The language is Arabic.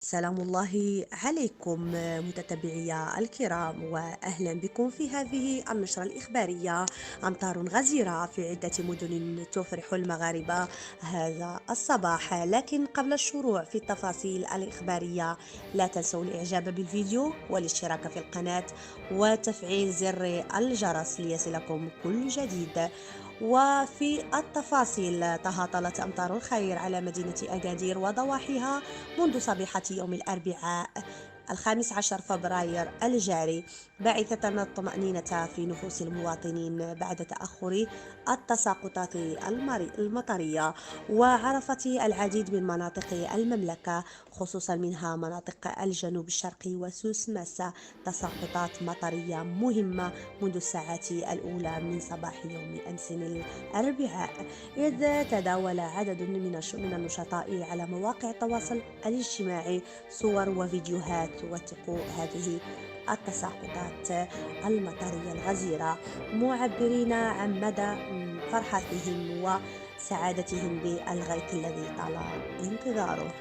سلام الله عليكم متتبعي الكرام، وأهلا بكم في هذه النشرة الإخبارية. أمطار غزيرة في عدة مدن تفرح المغاربة هذا الصباح، لكن قبل الشروع في التفاصيل الإخبارية لا تنسوا الإعجاب بالفيديو والاشتراك في القناة وتفعيل زر الجرس ليصلكم كل جديد. وفي التفاصيل، تهاطلت أمطار الخير على مدينة أكادير وضواحيها منذ صبيحة يوم الأربعاء 15 فبراير الجاري، باعثة الطمأنينة في نفوس المواطنين بعد تأخر التساقطات المطرية. وعرفت العديد من مناطق المملكة، خصوصا منها مناطق الجنوب الشرقي وسوس ماسا، تساقطات مطرية مهمة منذ الساعات الأولى من صباح يوم أمس الأربعاء، إذ تداول عدد من النشطاء على مواقع التواصل الاجتماعي صور وفيديوهات توثق هذه التساقطات المطرية الغزيرة، معبرين عن مدى فرحتهم وسعادتهم بالغيث الذي طال انتظاره.